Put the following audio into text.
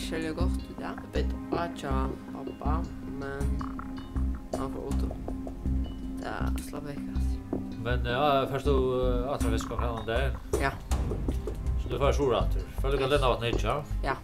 Skiljer godt det. Jeg vet ikke pappa, men han får auto. Det slapp vekk, altså. Men ja, først du attrafisk og der. Ja. Så du får stor atter. Føler du kan den av at nytt, ja? Ja.